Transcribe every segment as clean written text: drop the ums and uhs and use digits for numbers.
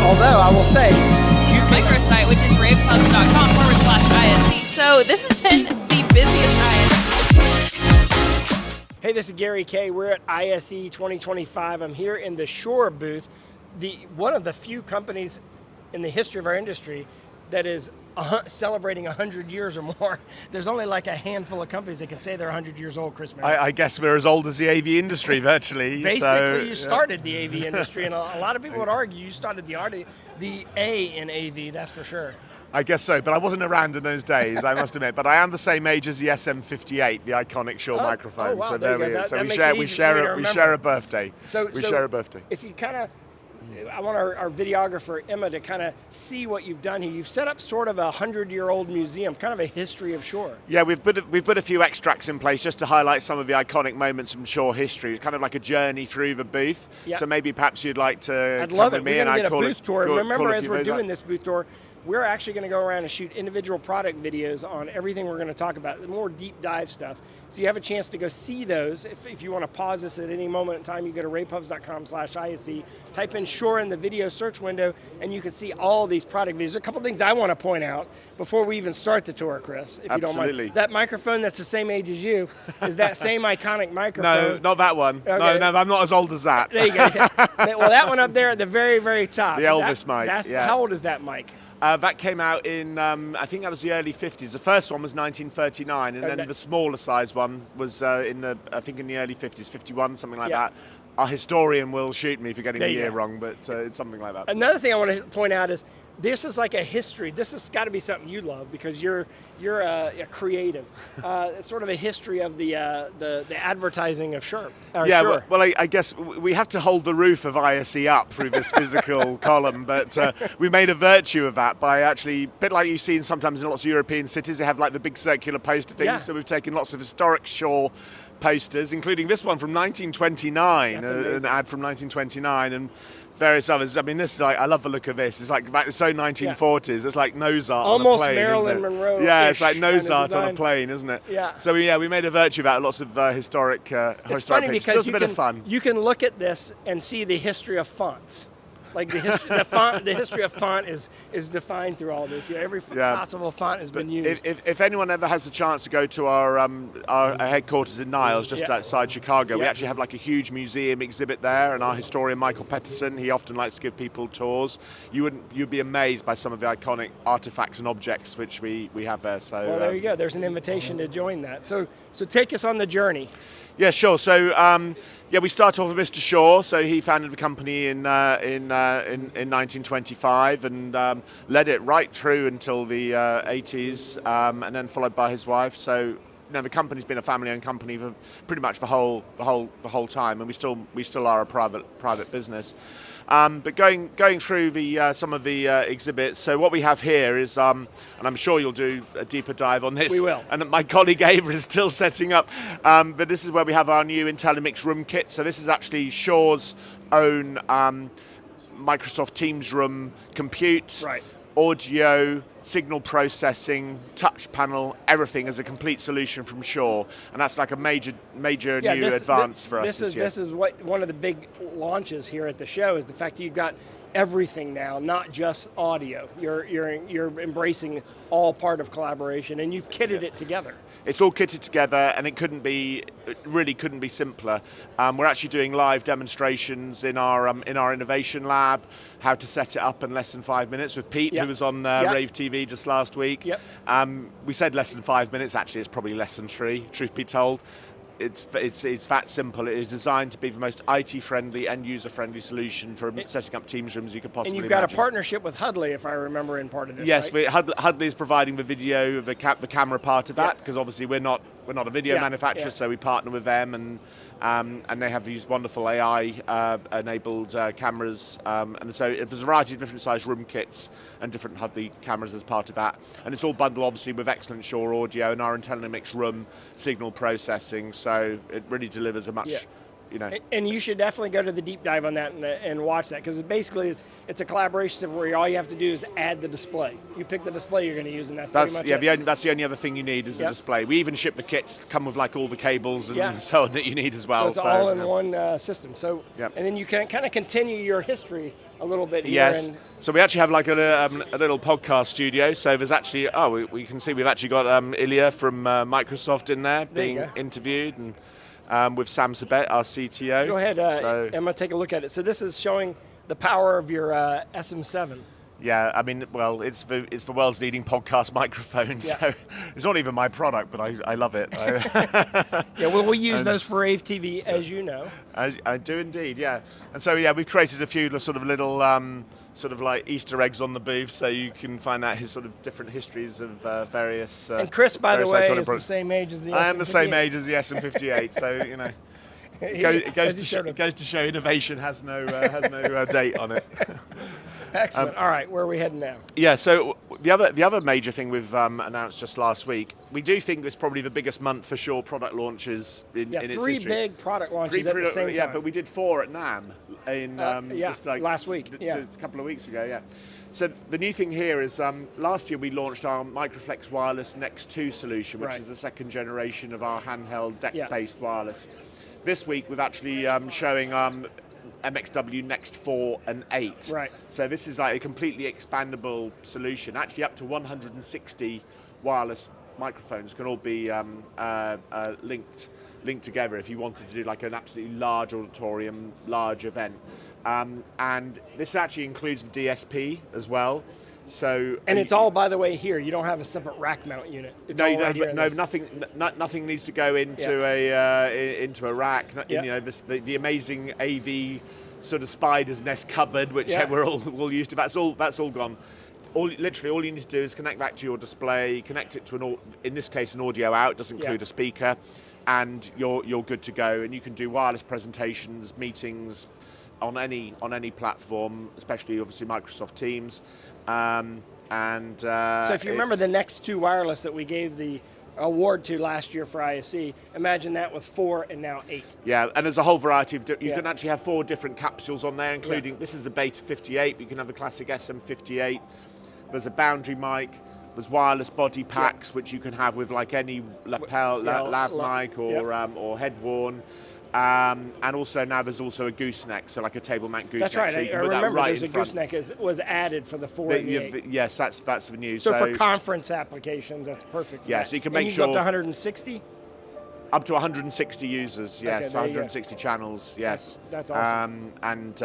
Although I will say, microsite, which is raveclubs.com/ISE. So this has been the busiest ISE. hey, this is Gary Kay. We're at ISE 2025. I'm here in the Shure booth, one of the few companies in the history of our industry that is celebrating 100 years or more. There's only like a handful of companies that can say they're 100 years old, Chris Merrick. I guess we're as old as the AV industry, virtually. Basically, you started the AV industry, and a lot of people would argue you started the A in AV, that's for sure. I guess so, but I wasn't around in those days, I must admit. But I am the same age as the SM58, the iconic Shure microphone. Wow, so there you go. we go. So we share a birthday. We share a birthday. If you kind of, I want our videographer Emma to kind of see what you've done here. You've set up sort of a 100-year-old museum, kind of a history of Shure. Yeah, we've put a few extracts in place just to highlight some of the iconic moments from Shure history. It's kind of like a journey through the booth. Yep. So maybe perhaps you'd like to I'd love come it. with me We're and going to I get a booth tour. Remember, as we're doing this booth tour, we're actually going to go around and shoot individual product videos on everything we're going to talk about, the more deep dive stuff. So you have a chance to go see those. If you want to pause this at any moment in time, you go to ravepubs.com/ISE, type in Shure in the video search window, and you can see all these product videos. There's a couple things I want to point out before we even start the tour, Chris, if you don't mind. That microphone that's the same age as you is that same iconic microphone. No, not that one. Okay. No, I'm not as old as that. There you go. Well, that one up there at the very, very top. The Elvis mic. How old is that mic? That came out in, I think that was the early 50s. The first one was 1939, and then the smaller size one was I think in the early 50s, 51, something like that. Our historian will shoot me for getting the year wrong, but it's something like that. Another thing I want to point out is this is like a history. This has got to be something you love because you're a creative. It's sort of a history of the advertising of Shure. Yeah, Sure. Well, I guess we have to hold the roof of ISE up through this physical column, but we made a virtue of that by actually, a bit like you've seen sometimes in lots of European cities, they have like the big circular poster things. Yeah. So we've taken lots of historic Shure posters, including this one from 1929, an ad from 1929, and various others. I mean, this is like, I love the look of this. It's like so 1940s. It's like nose art almost on a plane, Marilyn Monroe. Yeah, it's like nose art on a plane, isn't it? Yeah. So we made a virtue about lots of historic it's funny pictures. Because just a bit of fun. You can look at this and see the history of fonts. Like the history, the history of font is defined through all this. Every possible font has been used. If anyone ever has the chance to go to our headquarters in Niles, just outside Chicago, we actually have like a huge museum exhibit there, and our historian Michael Peterson, he often likes to give people tours. You'd be amazed by some of the iconic artifacts and objects which we have there. So well, there you go. There's an invitation to join that. So take us on the journey. Yeah, sure. So we start off with Mr. Shure. So he founded the company in 1925 and led it right through until the 80s, and then followed by his wife. So the company's been a family-owned company for pretty much the whole time, and we still are a private business. But going through some of the exhibits, so what we have here is, and I'm sure you'll do a deeper dive on this. We will. And my colleague Ava is still setting up, but this is where we have our new Intellimix room kit. So this is actually Shure's own Microsoft Teams room compute. Right. Audio, signal processing, touch panel, everything as a complete solution from Shure, and that's like a major new advance for us this year. This is what one of the big launches here at the show is the fact that you've got everything now, not just audio. You're embracing all part of collaboration, and you've kitted it together. It's all kitted together, and it really couldn't be simpler. We're actually doing live demonstrations in our innovation lab, how to set it up in less than 5 minutes with Pete, who was on Rave TV just last week. Yep. We said less than 5 minutes. Actually, it's probably less than 3. Truth be told. It's that simple. It is designed to be the most IT-friendly and user-friendly solution for setting up Teams rooms you could possibly imagine. And you've got a partnership with Hudley, if I remember, in part of this. Yes, right? Hudley is providing the video, the camera part of that, because obviously we're not a video manufacturer, so we partner with them, and they have these wonderful AI-enabled cameras, and so there's a variety of different size room kits and different Hudley cameras as part of that, and it's all bundled obviously with excellent Shure audio and our Intellimix room signal processing, so it really delivers a much And you should definitely go to the deep dive on that and watch that, because basically it's a collaboration where all you have to do is add the display. You pick the display you're going to use, and that's pretty much it. That's the only other thing you need is the display. We even ship the kits to come with like all the cables and so on that you need as well. So it's all in one system. So and then you can kind of continue your history a little bit here. Yes. And So we actually have like a little podcast studio. So there's actually, we can see we've actually got Ilya from Microsoft in there being interviewed, and with Sam Sabet, our CTO. go ahead, Emma, take a look at it. So this is showing the power of your SM7. Yeah, I mean, well, it's the world's leading podcast microphone, so it's not even my product, but I love it. Yeah, well, we use those for Rave TV, as you know. I do indeed, yeah. And so, we've created a few sort of little sort of like Easter eggs on the booth, so you can find out his sort of different histories of various. And Chris, by the way, is the same age as the SM58. I am the same age as the SM58, so you know. It goes to show innovation has no date on it. Excellent. All right, where are we heading now? Yeah, so the other major thing we've announced just last week, we do think it's probably the biggest month for Shure product launches in its history. 3 big product launches at the same time. Yeah, but we did 4 at NAMM in just like last week. A couple of weeks ago. Yeah. So the new thing here is last year we launched our Microflex Wireless Next 2 solution, which is the second generation of our handheld deck-based wireless. This week we've actually showing MXW Next 4 and 8. Right. So this is like a completely expandable solution. Actually, up to 160 wireless microphones can all be linked together if you wanted to do like an absolutely large auditorium, large event. And this actually includes the DSP as well. So it's all, by the way, here. You don't have a separate rack mount unit. It's all right here. Nothing needs to go into a rack. You know, the amazing AV sort of spider's nest cupboard, which we're all used to. That's all gone. Literally, all you need to do is connect that to your display, connect it to in this case, an audio out. It doesn't include a speaker, and you're good to go. And you can do wireless presentations, meetings on any platform, especially obviously Microsoft Teams. So if you remember the Next 2 wireless that we gave the award to last year for ISE, imagine that with 4 and now 8. Yeah, and there's a whole variety of, you can actually have 4 different capsules on there, including, this is a Beta 58, but you can have a classic SM58. There's a boundary mic, there's wireless body packs, which you can have with like any lapel, lav mic or head worn. And also now there's also a gooseneck, so like a table mount gooseneck. That's right. So I remember there's a gooseneck was added for the 4 and the 8. Yes, that's the news. So for conference applications, that's perfect. For so you can make sure. Up to 160. Up to 160 users, yes, 160 channels, yes. That's awesome. And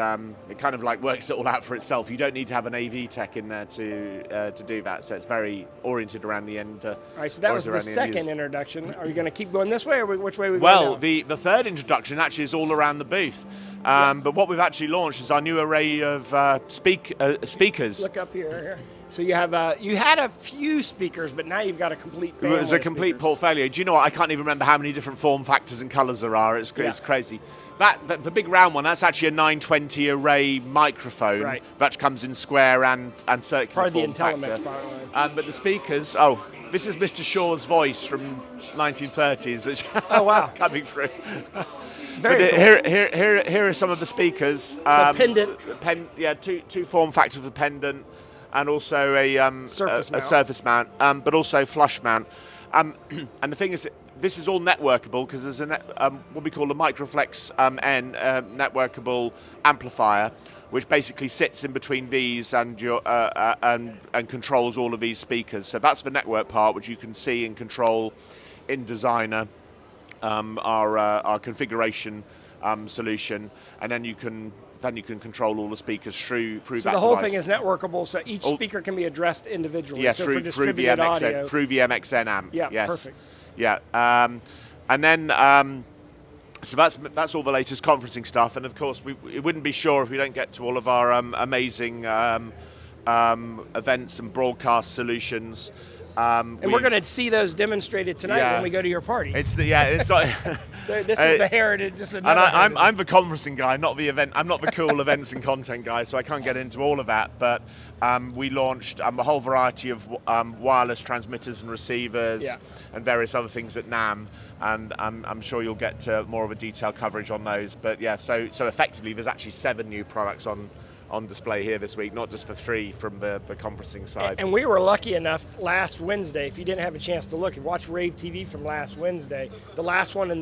it kind of like works it all out for itself. You don't need to have an AV tech in there to do that, so it's very oriented around the end. All right, so that was the second introduction. Are you going to keep going this way, or which way are we going Well, now? the third introduction actually is all around the booth. But what we've actually launched is our new array of speakers. Look up here. So you have you had a few speakers, but now you've got a complete family. It's a complete portfolio. Do you know what? I can't even remember how many different form factors and colours there are. It's crazy. The big round one, that's actually a 920 array microphone. Right. That comes in square and circular form factor. Intellimix part line. But the speakers, this is Mr. Shaw's voice from 1930s. Oh wow, coming through. Very cool. Here are some of the speakers. So pendant. Two form factors of the pendant. And also a surface mount, but also flush mount. And the thing is, this is all networkable because there's what we call a Microflex N networkable amplifier, which basically sits in between these and your and controls all of these speakers. So that's the network part, which you can see and control in Designer, our configuration solution, and then you can control all the speakers through that device. So the whole thing is networkable, so each speaker can be addressed individually. Yes, so through the MXN amp. Yeah, yes. perfect. Yeah, and then so that's all the latest conferencing stuff, and of course it wouldn't be Sure if we don't get to all of our amazing events and broadcast solutions. And we're going to see those demonstrated tonight when we go to your party. It's not. So this is the heritage. And I'm the conferencing guy, not the event. I'm not the cool events and content guy, so I can't get into all of that. But we launched a whole variety of wireless transmitters and receivers and various other things at NAMM, and I'm sure you'll get more of a detailed coverage on those. But so effectively, there's actually 7 new products on display here this week, not just for 3 from the conferencing side. And we were lucky enough last Wednesday, if you didn't have a chance to look, watch Rave TV from last Wednesday, the last one in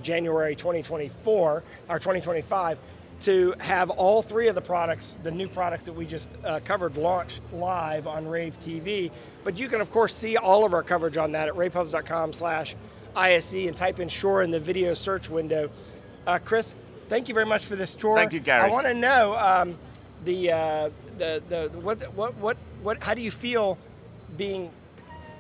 January 2024 or 2025. to have all three of the products, the new products that we just covered, launched live on Rave TV. But you can, of course, see all of our coverage on that at ravepubs.com/ISE and type in Shure in the video search window. Chris, thank you very much for this tour. Thank you, Gary. I want to know how do you feel being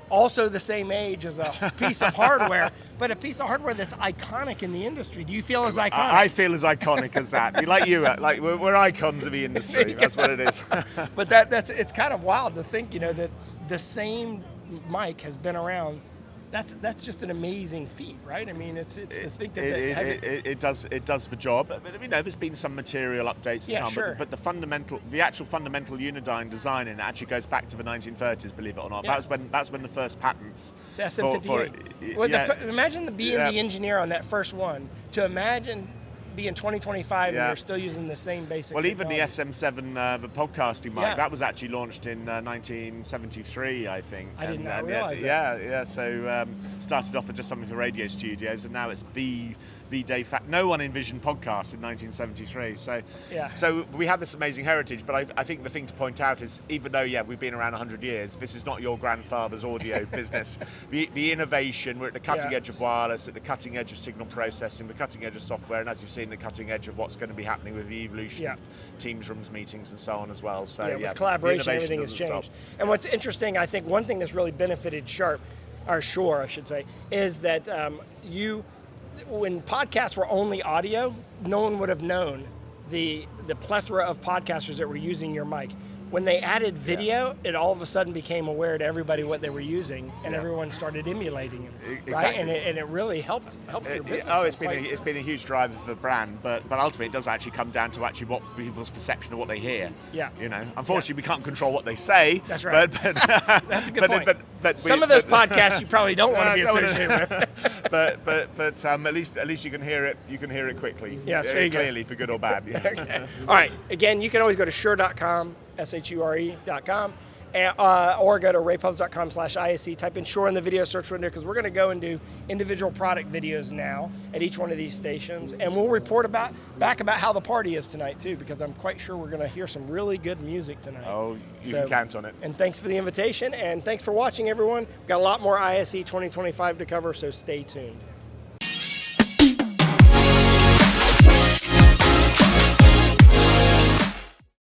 also the same age as a piece of hardware, but a piece of hardware that's iconic in the industry? Do you feel as iconic? I feel as iconic as that. Like you, like we're icons of the industry. That's what it is. But it's kind of wild to think, that the same mic has been around. That's just an amazing feat, right? I mean, it's to think that it does the job. But there's been some material updates, sure. but the actual fundamental Unidyne design in it actually goes back to the 1930s. Believe it or not, Yeah. that's when the first patents. It's SM58. Imagine being the engineer on that first one. To imagine being 2025 and you're still using the same basic. Well, even the technology. SM7, the podcasting mic, Yeah. that was actually launched in 1973, I think. I did not realize that. Yeah. So started off with just something for radio studios, and now it's the de facto. No one envisioned podcasts in 1973. So we have this amazing heritage. But I think the thing to point out is, even though we've been around 100 years, this is not your grandfather's audio business. The innovation, we're at the cutting edge of wireless, at the cutting edge of signal processing, the cutting edge of software, and as you've seen, the cutting edge of what's going to be happening with the evolution of Teams rooms meetings and so on as well. So with collaboration, everything has doesn't changed. stop. And what's interesting, I think one thing that's really benefited Shure, I should say, is that when podcasts were only audio, no one would have known the plethora of podcasters that were using your mic. When they added video, it all of a sudden became aware to everybody what they were using, and everyone started emulating it, right? Exactly. And it really helped your business. It's been a huge driver for the brand, but ultimately it does actually come down to actually what people's perception of what they hear. Yeah. Unfortunately, we can't control what they say. That's right. But that's a good point. But some of those podcasts you probably don't want to be associated with. but at least you can hear it. You can hear it quickly. Yes, clearly for good or bad. Yeah. Okay. All right. Again, you can always go to shure.com, SHURE.com, or go to ravepubs.com/ISE. Type in Shure in the video search window, because we're going to go and do individual product videos now at each one of these stations, and we'll report back about how the party is tonight too, because I'm quite sure we're going to hear some really good music tonight. Oh, you can count on it. And thanks for the invitation, and thanks for watching, everyone. We've got a lot more ISE 2025 to cover, so stay tuned.